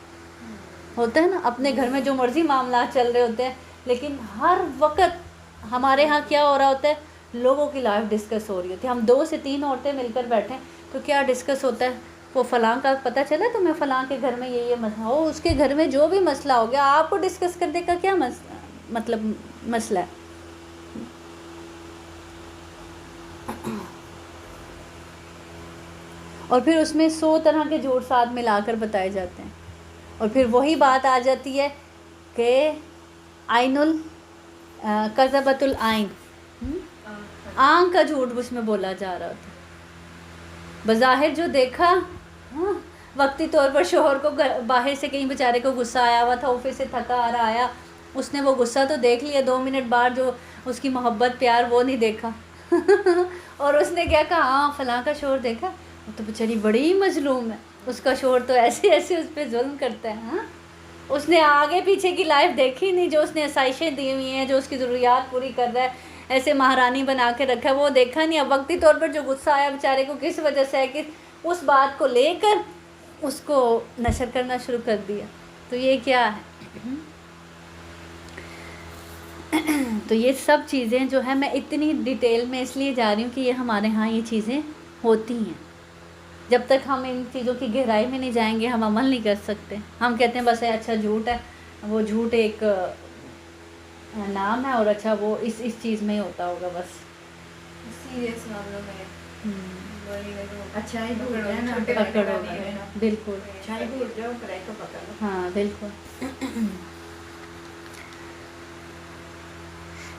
ہوتا ہے نا اپنے گھر میں جو مرضی معاملات چل رہے ہوتے ہیں، لیکن ہر وقت ہمارے ہاں کیا ہو رہا ہوتا ہے؟ لوگوں کی لائف ڈسکس ہو رہی ہوتی ہے. ہم 2 سے 3 عورتیں مل کر بیٹھیں تو کیا ڈسکس ہوتا ہے؟ وہ فلاں کا پتہ چلا تمہیں فلاں کے گھر میں یہ مسئلہ ہو، اس کے گھر میں جو بھی مسئلہ ہو گیا آپ کو ڈسکس کرنے کا کیا مطلب مسئلہ ہے؟ اور پھر اس میں 100 طرح کے جھوٹ ساتھ ملا کر بتائے جاتے ہیں. اور پھر وہی بات آ جاتی ہے کہ کذبۃ العین، آنکھ کا جھوٹ اس میں بولا جا رہا ہوتا ہے. بظاہر جو دیکھا وقتی طور پر شوہر کو باہر سے کہیں بیچارے کو غصہ آیا ہوا تھا، آفس سے تھکا آ رہا آیا، اس نے وہ غصہ تو دیکھ لیا، 2 منٹ بعد جو اس کی محبت پیار وہ نہیں دیکھا. اور اس نے کیا کہا؟ ہاں فلاں کا شوہر دیکھا، وہ تو بیچاری بڑی مظلوم ہے، اس کا شوہر تو ایسے ایسے اس پہ ظلم کرتا ہے. ہاں اس نے آگے پیچھے کی لائف دیکھی نہیں، جو اس نے آسائشیں دی ہوئی ہیں، جو اس کی ضروریات پوری کر رہا ہے، ایسے مہارانی بنا کے رکھا ہے، وہ دیکھا نہیں. اب وقتی طور پر جو غصہ آیا بیچارے کو کس وجہ سے ہے کہ اس بات کو لے کر اس کو نشر کرنا شروع کر دیا. تو یہ کیا ہے؟ تو یہ سب چیزیں جو ہے میں اتنی ڈیٹیل میں اس لیے جا رہی ہوں کہ یہ ہمارے ہاں یہ چیزیں ہوتی ہیں. جب تک ہم ان چیزوں کی گہرائی میں نہیں جائیں گے ہم عمل نہیں کر سکتے. ہم کہتے ہیں بس اچھا جھوٹ ہے، وہ جھوٹ ایک نام ہے، اور اچھا وہ اس چیز میں ہی ہوتا ہوگا بس. سیریس معاملوں میں اچھا ہی بول رہے ہیں نا، پکڑ ہوگا. بالکل اچھا ہی بول رہے ہو، کرائی تو پکڑ لو. ہاں بالکل.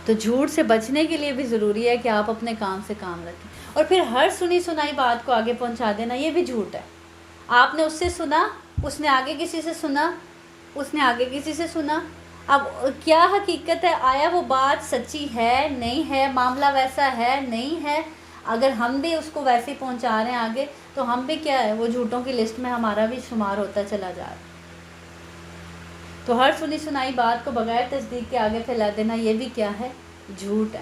تو جھوٹ سے بچنے کے لیے بھی ضروری ہے کہ آپ اپنے کام سے کام رکھیں. اور پھر ہر سنی سنائی بات کو آگے پہنچا دینا یہ بھی جھوٹ ہے. آپ نے اس سے سنا، اس نے آگے کسی سے سنا، اس نے آگے کسی سے سنا. اب کیا حقیقت ہے؟ آیا وہ بات سچی ہے نہیں ہے؟ معاملہ ویسا ہے نہیں ہے؟ اگر ہم بھی اس کو ویسے پہنچا رہے ہیں آگے تو ہم بھی کیا ہے؟ وہ جھوٹوں کی لسٹ میں ہمارا بھی شمار ہوتا چلا جا رہا ہے. تو ہر سنی سنائی بات کو بغیر تصدیق کے آگے پھیلا دینا یہ بھی کیا ہے؟ جھوٹ ہے.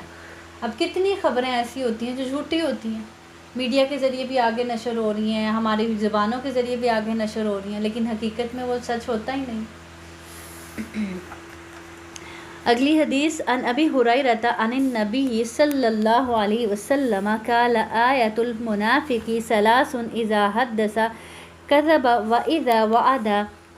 اب کتنی خبریں ایسی ہوتی ہیں جو جھوٹی ہوتی ہیں، میڈیا کے ذریعے بھی آگے نشر ہو رہی ہیں، ہماری زبانوں کے ذریعے بھی آگے نشر ہو رہی ہیں، لیکن حقیقت میں وہ سچ ہوتا ہی نہیں. اگلی حدیث ان ابی ہریرہ عن النبی صلی اللہ علیہ وسلم قال آیۃ المنافق ثلاث اذا حدث کذب واذا وعد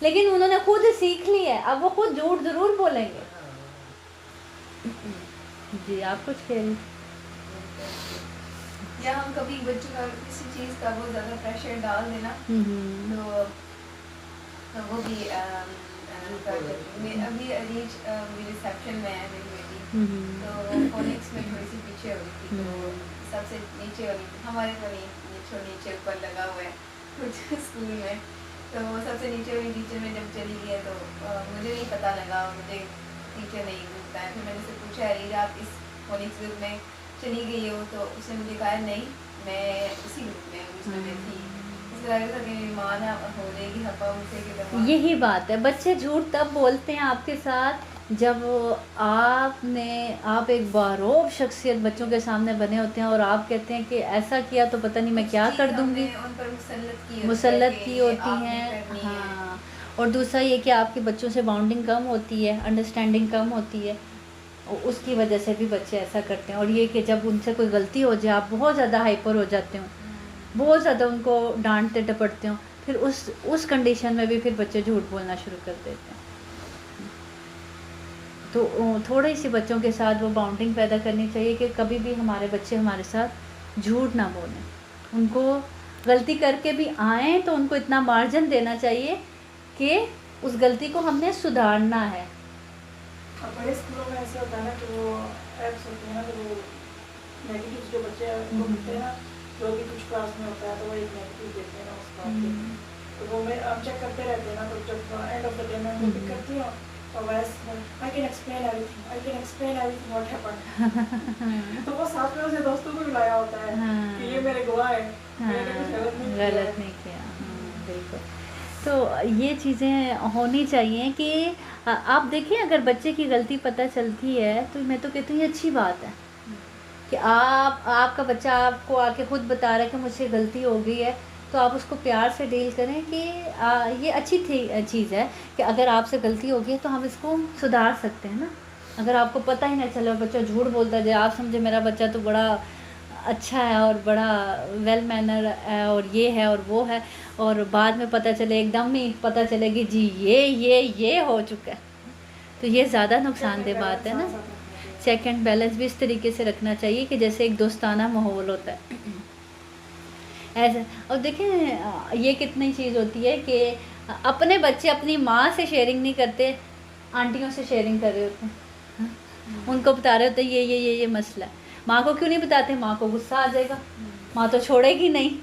لیکن انہوں نے خود سیکھ لی ہے، اب وہ خود جھوٹ ضرور بولیں گے. جی آپ کچھ کہہ رہی؟ یا ہم کبھی بچوں کا کسی چیز کا بہت زیادہ پریشر ڈال دینا تو وہ بھی ابھی عریج ریسیپشن میں ہے میری بیٹی، تو فونکس میں تھوڑی سی پیچھے ہو گئی تھی، تو سب سے نیچے والی ہمارے تو نیچے اوپر لگا ہوا ہے کچھ اسکول میں، تو سب سے نیچے والی ٹیچر میں جب چلی گئی تو مجھے نہیں پتہ لگا، مجھے ٹیچر نے یہ بتایا. پھر میں نے اس سے پوچھا عریج آپ اس فونکس گروپ میں چلی گئی ہو؟ تو اس نے مجھے کہا نہیں میں اسی گروپ میں اس میں تھی. اس طرح سے میری ماں نہ ہو جائے گی ہپا مجھ سے. یہی بات ہے، بچے جھوٹ تب بولتے ہیں آپ کے ساتھ جب آپ ایک باروب شخصیت بچوں کے سامنے بنے ہوتے ہیں اور آپ کہتے ہیں کہ ایسا کیا تو پتہ نہیں میں کیا کر دوں گی، ان پر مسلط کی ہوتی ہیں. ہاں، اور دوسرا یہ کہ آپ کے بچوں سے باؤنڈنگ کم ہوتی ہے، انڈرسٹینڈنگ کم ہوتی ہے، اس کی وجہ سے بھی بچے ایسا کرتے ہیں. اور یہ کہ جب ان سے کوئی غلطی ہو جائے آپ بہت زیادہ ہائپر ہو جاتے ہوں، بہت زیادہ ان کو ڈانٹتے ٹپٹتے ہوں، پھر اس کنڈیشن میں بھی پھر بچے جھوٹ بولنا شروع کر دیتے ہیں. تو تھوڑی سی بچوں کے ساتھ وہ باؤنڈنگ پیدا کرنی چاہیے کہ کبھی بھی ہمارے بچے ہمارے ساتھ جھوٹ نہ بولیں. ان کو غلطی کر کے بھی آئیں تو ان کو اتنا مارجن دینا چاہیے کہ اس غلطی کو ہم نے سدھارنا ہے. اور بڑے اسکولوں میں ایسا ہوتا ہے نا کہ وہ ایپس ہوتے ہیں نا، تو وہ نیگیٹیو جو بچے کو ملتے ہیں نا، جو بھی کچھ کلاس میں ہوتا ہے تو وہ ایک نیگیٹیو دیتے ہیں نا اس بات کے، تو وہ ہم چیک کرتے رہتے ہیں نا. تو جب اینڈ آف دا ڈے میں وہ پک کرتی ہوں تو ویسے I can explain everything what happened. تو وہ ساتھ میں اسے دوستوں کو بلایا ہوتا ہے کہ یہ میرے گواہ ہے، میں نے کچھ غلط نہیں کیا. بالکل. تو یہ چیزیں ہونی چاہیے کہ آپ دیکھیں اگر بچے کی غلطی پتہ چلتی ہے تو میں تو کہتی ہوں یہ اچھی بات ہے کہ آپ کا بچہ آپ کو آ کے خود بتا رہا ہے کہ مجھ سے غلطی ہو گئی ہے، تو آپ اس کو پیار سے ڈیل کریں کہ یہ اچھی چیز ہے کہ اگر آپ سے غلطی ہوگی ہے تو ہم اس کو سدھار سکتے ہیں نا. اگر آپ کو پتہ ہی نہ چلے بچہ جھوٹ بولتا جائے، آپ سمجھے میرا بچہ تو بڑا اچھا ہے اور بڑا ویل مینر ہے اور یہ ہے اور وہ ہے، اور بعد میں پتہ چلے ایک دم ہی پتہ چلے گی جی یہ ہو چکا ہے، تو یہ زیادہ نقصان دہ بات ہے نا. چیک اینڈ بیلنس بھی اس طریقے سے رکھنا چاہیے کہ جیسے ایک دوستانہ ماحول ہوتا ہے ایسا. اور دیکھیں یہ کتنی چیز ہوتی ہے کہ اپنے بچے اپنی ماں سے شیئرنگ نہیں کرتے، آنٹیوں سے شیئرنگ کر رہے ہوتے ہیں، ان کو بتا رہے ہوتے ہیں یہ مسئلہ ہے. ماں کو کیوں نہیں بتاتے؟ ماں کو غصہ آ جائے گا، ماں تو چھوڑے گی نہیں.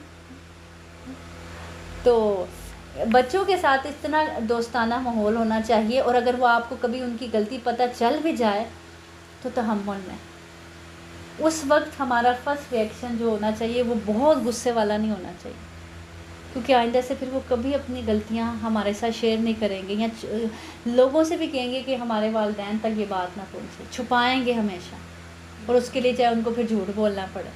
تو بچوں کے ساتھ اس طرح دوستانہ ماحول ہونا چاہیے، اور اگر وہ آپ کو کبھی ان کی غلطی پتہ چل بھی جائے تو تحمل میں اس وقت ہمارا فرسٹ ریئیکشن جو ہونا چاہیے وہ بہت غصے والا نہیں ہونا چاہیے، کیونکہ آئندہ سے پھر وہ کبھی اپنی غلطیاں ہمارے ساتھ شیئر نہیں کریں گے، یا لوگوں سے بھی کہیں گے کہ ہمارے والدین تک یہ بات نہ پہنچے، چھپائیں گے ہمیشہ، اور اس کے لیے چاہے ان کو پھر جھوٹ بولنا پڑے.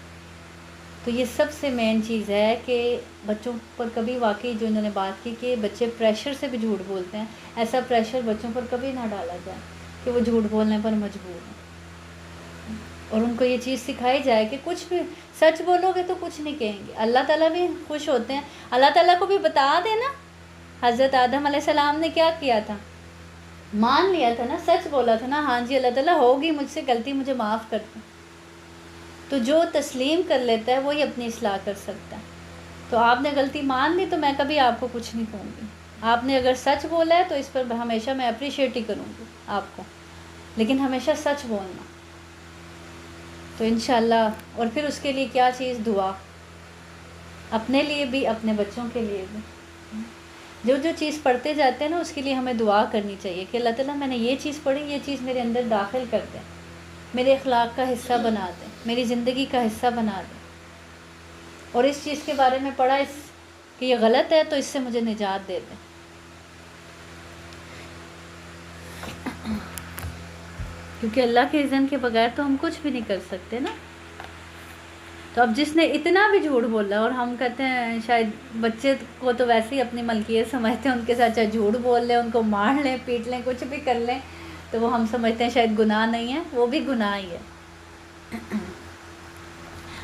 تو یہ سب سے مین چیز ہے کہ بچوں پر کبھی واقعی جو انہوں نے بات کی کہ بچے پریشر سے بھی جھوٹ بولتے ہیں، ایسا پریشر بچوں پر کبھی نہ ڈالا جائے کہ وہ جھوٹ بولنے پر مجبور ہیں، اور ان کو یہ چیز سکھائی جائے کہ کچھ بھی سچ بولو گے تو کچھ نہیں کہیں گے. اللہ تعالیٰ بھی خوش ہوتے ہیں، اللہ تعالیٰ کو بھی بتا دینا. حضرت آدم علیہ السلام نے کیا کیا تھا؟ مان لیا تھا نا، سچ بولا تھا نا، ہاں جی اللہ تعالیٰ ہوگی مجھ سے غلطی، مجھے معاف کر دیں. تو جو تسلیم کر لیتا ہے وہی اپنی اصلاح کر سکتا ہے. تو آپ نے غلطی مان لی تو میں کبھی آپ کو کچھ نہیں کہوں گی. آپ نے اگر سچ بولا ہے تو اس پر ہمیشہ میں اپریشیٹ ہی کروں گی آپ کو، لیکن ہمیشہ سچ بولنا. تو انشاءاللہ، اور پھر اس کے لیے کیا چیز؟ دعا، اپنے لیے بھی اپنے بچوں کے لیے بھی. جو چیز پڑھتے جاتے ہیں نا اس کے لیے ہمیں دعا کرنی چاہیے کہ اللہ تعالیٰ میں نے یہ چیز پڑھی، یہ چیز میرے اندر داخل کر دیں، میرے اخلاق کا حصہ بنا دیں، میری زندگی کا حصہ بنا دیں، اور اس چیز کے بارے میں پڑھا کہ یہ غلط ہے تو اس سے مجھے نجات دے دیں. کیونکہ اللہ کے اذن کے بغیر تو ہم کچھ بھی نہیں کر سکتے نا. تو اب جس نے اتنا بھی جھوٹ بولا، اور ہم کہتے ہیں شاید بچے کو تو ویسے ہی اپنی ملکیت سمجھتے ہیں، ان کے ساتھ چاہے جھوٹ بول لیں، ان کو مار لیں، پیٹ لیں، کچھ بھی کر لیں، تو وہ ہم سمجھتے ہیں شاید گناہ نہیں ہے، وہ بھی گناہ ہی ہے.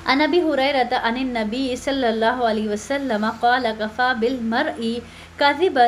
عن ابی ہریرہ عن النبی صلی اللہ علیہ وسلم قال کفی بالمرء کذبا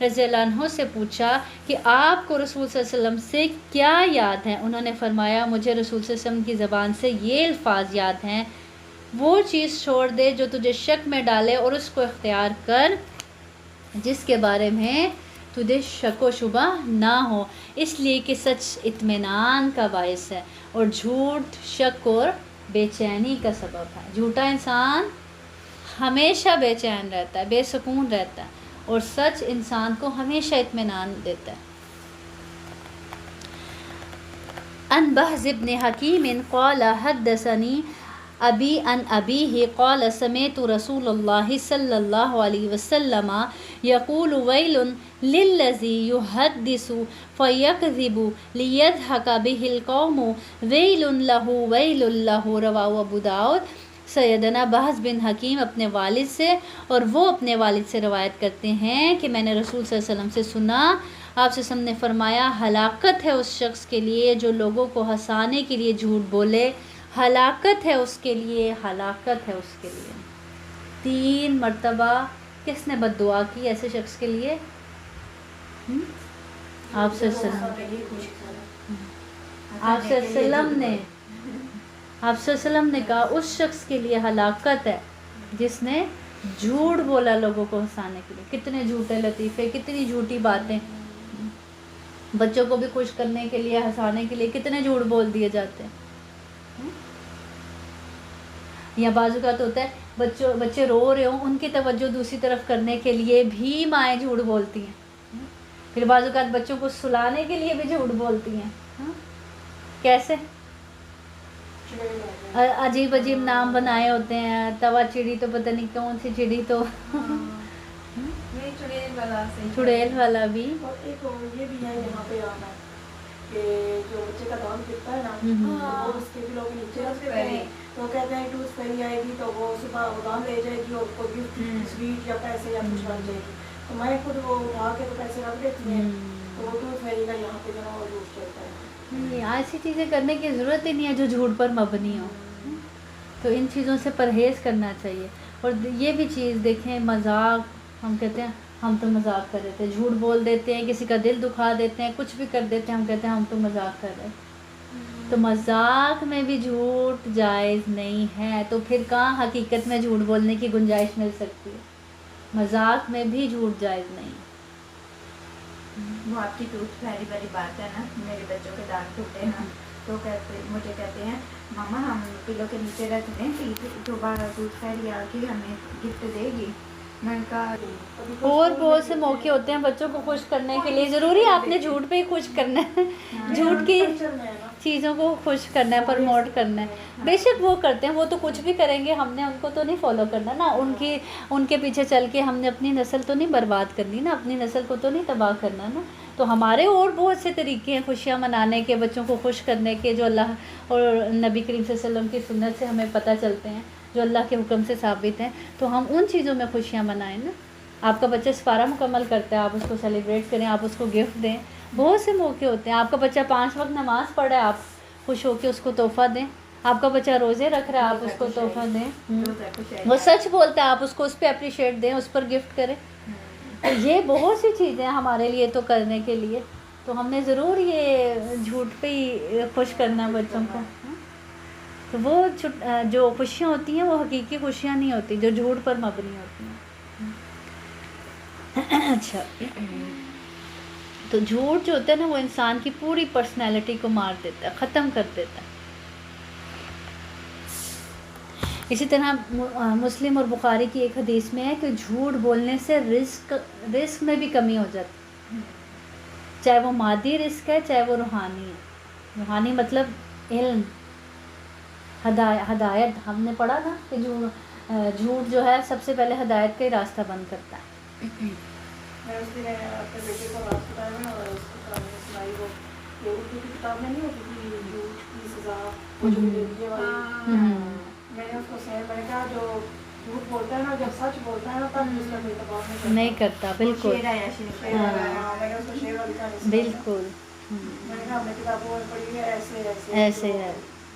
رضی اللہ عنہ سے پوچھا کہ آپ کو رسول صلی اللہ علیہ وسلم سے کیا یاد ہے؟ انہوں نے فرمایا مجھے رسول صلی اللہ علیہ وسلم کی زبان سے یہ الفاظ یاد ہیں، وہ چیز چھوڑ دے جو تجھے شک میں ڈالے اور اس کو اختیار کر جس کے بارے میں تجھے شک و شبہ نہ ہو، اس لیے کہ سچ اطمینان کا باعث ہے اور جھوٹ شک اور بے چینی کا سبب ہے۔ جھوٹا انسان ہمیشہ بے چین رہتا ہے، بے سکون رہتا ہے، اور سچ انسان کو ہمیشہ اطمینان دیتا ہے۔ عن بہز بن حکیم قال حدثنی ابی عن ابیہ قال سمعت رسول اللہ صلی اللہ علیہ وسلم یقول ویل للذی یحدث فیکذب لیضحک بہ القوم ویل لہ رواہ ابو داؤد۔ سیدنا بہز بن حکیم اپنے والد سے اور وہ اپنے والد سے روایت کرتے ہیں کہ میں نے رسول صلی اللہ علیہ وسلم سے سنا، آپ سے نے فرمایا ہلاکت ہے اس شخص کے لیے جو لوگوں کو ہنسانے کے لیے جھوٹ بولے، ہلاکت ہے اس کے لیے، ہلاکت ہے اس کے لیے۔ 3 مرتبہ کس نے بد دعا کی ایسے شخص کے لیے؟ آپ صلی اللہ علیہ وسلم نے آپ صلی اللہ علیہ وسلم نے کہا اس شخص کے لیے ہلاکت ہے جس نے جھوٹ بولا لوگوں کو ہنسانے کے لیے۔ کتنے جھوٹے لطیفے، کتنی جھوٹی باتیں، بچوں کو بھی خوش کرنے کے لیے، ہنسانے کے لیے کتنے جھوٹ بول دیے جاتے ہیں۔ یا بعض اوقات ہوتا ہے بچے رو رہے ہوں، ان کی توجہ دوسری طرف کرنے کے لیے بھی مائیں جھوٹ بولتی ہیں، پھر بعض اوقات بچوں کو سلانے کے لیے بھی جھوٹ بولتی ہیں۔ کیسے؟ عجیب عجیب نام بنائے ہوتے ہیں، توا چڑی تو پتہ نہیں کون سی چڑی تو چڑیل والا بھی۔ اور ایک یہ بھی ہے یہاں پہ آنا کہ جو بچے کا دام گرتا ہے نا، وہ اس کے دلوں کے نیچے رکھ دیتے ہیں، تو کہتے ہیں ٹوس فیری آئے گی تو وہ صبح وہ دام لے جائے گی اور کوئی گفٹ سویٹ یا پیسے یا کچھ بن جائے گی، تو میں خود وہ اٹھا کے تو پیسے رکھ دیتی ہیں، تو وہ ٹوس فیری کا یہاں پہ جو ہے وہ یوز چلتا ہے۔ ایسی چیزیں کرنے کی ضرورت ہی نہیں ہے جو جھوٹ پر مبنی ہو، تو ان چیزوں سے پرہیز کرنا چاہیے۔ اور یہ بھی چیز دیکھیں، مذاق، ہم کہتے ہیں ہم تو مذاق کر رہے تھے، جھوٹ بول دیتے ہیں، کسی کا دل دکھا دیتے ہیں، کچھ بھی کر دیتے ہیں، ہم کہتے ہیں ہم تو مذاق کر رہے ہیں، تو مذاق میں بھی جھوٹ جائز نہیں ہے، تو پھر کہاں حقیقت میں جھوٹ بولنے کی گنجائش مل سکتی ہے؟ مذاق میں بھی جھوٹ جائز نہیں ہے۔ وہ آپ کی ٹوٹ فیری والی بات ہے نا، میرے بچوں کے دانت ٹوٹے ہیں تو مجھے کہتے ہیں ماما ہم پلو کے نیچے رکھ دیں، دوبارہ ٹوٹ فیری آ کے ہمیں گفٹ دے گی۔ میں نے کہا اور بہت سے موقع ہوتے ہیں بچوں کو خوش کرنے کے لیے، ضروری آپ نے جھوٹ پہ ہی خوش کرنا ہے، جھوٹ کی چیزوں کو خوش کرنا ہے، پروموٹ کرنا ہے۔ بے شک وہ کرتے ہیں، وہ تو کچھ بھی کریں گے، ہم نے ان کو تو نہیں فالو کرنا نا، ان کے پیچھے چل کے ہم نے اپنی نسل تو نہیں برباد کرنی نا، اپنی نسل کو تو نہیں تباہ کرنا نا۔ تو ہمارے اور بہت سے طریقے ہیں خوشیاں منانے کے، بچوں کو خوش کرنے کے، جو اللہ اور نبی کریم صلی اللہ علیہ وسلم کی سنت سے ہمیں پتہ چلتے ہیں، جو اللہ کے حکم سے ثابت ہیں، تو ہم ان چیزوں میں خوشیاں منائیں نا۔ آپ کا بچہ سپارہ مکمل کرتا ہے، آپ اس کو سیلیبریٹ کریں، آپ اس کو گفٹ دیں۔ بہت سے موقع ہوتے ہیں، آپ کا بچہ 5 وقت نماز پڑھ رہا ہے، آپ خوش ہو کے اس کو تحفہ دیں۔ آپ کا بچہ روزے رکھ رہا ہے، آپ اس کو تحفہ دیں۔ وہ سچ بولتا ہے، آپ اس کو اس پہ اپریشیٹ دیں، اس پر گفٹ کریں۔ تو یہ بہت سی چیزیں ہیں ہمارے لیے تو کرنے کے لیے، تو ہم نے ضرور یہ جھوٹ پہ ہی خوش کرنا بچوں کو۔ تو وہ جو خوشیاں ہوتی ہیں وہ حقیقی خوشیاں نہیں ہوتی، جو جھوٹ پر مبنی ہوتی ہیں۔ اچھا، تو جھوٹ جو ہوتا ہے نا وہ انسان کی پوری پرسنالٹی کو مار دیتا ہے، ختم کر دیتا ہے۔ اسی طرح مسلم اور بخاری کی ایک حدیث میں ہے کہ جھوٹ بولنے سے رزق میں بھی کمی ہو جاتی ہے، چاہے وہ مادی رزق ہے چاہے وہ روحانی ہے۔ روحانی مطلب علم، ہدایت، ہم نے پڑھا نا کہ جھوٹ جو ہے سب سے پہلے ہدایت کا ہی راستہ بند کرتا ہے۔ میں اس دن اپنے بیٹے کو بات بتایا نا، اور اس کو کہانی سنائی، وہ یہ اردو کی کتاب میں نہیں ہوتی تھی جھوٹ کی سزا، وہ جو ریڈیو والی، میں نے اس کو میں نے کہا جو جھوٹ بولتا ہے نا، جب سچ بولتا ہے نا تب اس کا کوئی تباہ نہیں کرتا۔ بالکل شیر آیا شیر میں نے اس کو شیر والی کہانی سنائی۔ بالکل، میں نے کہا ہم نے کتابوں میں پڑھی ہے ایسے ایسے ہے۔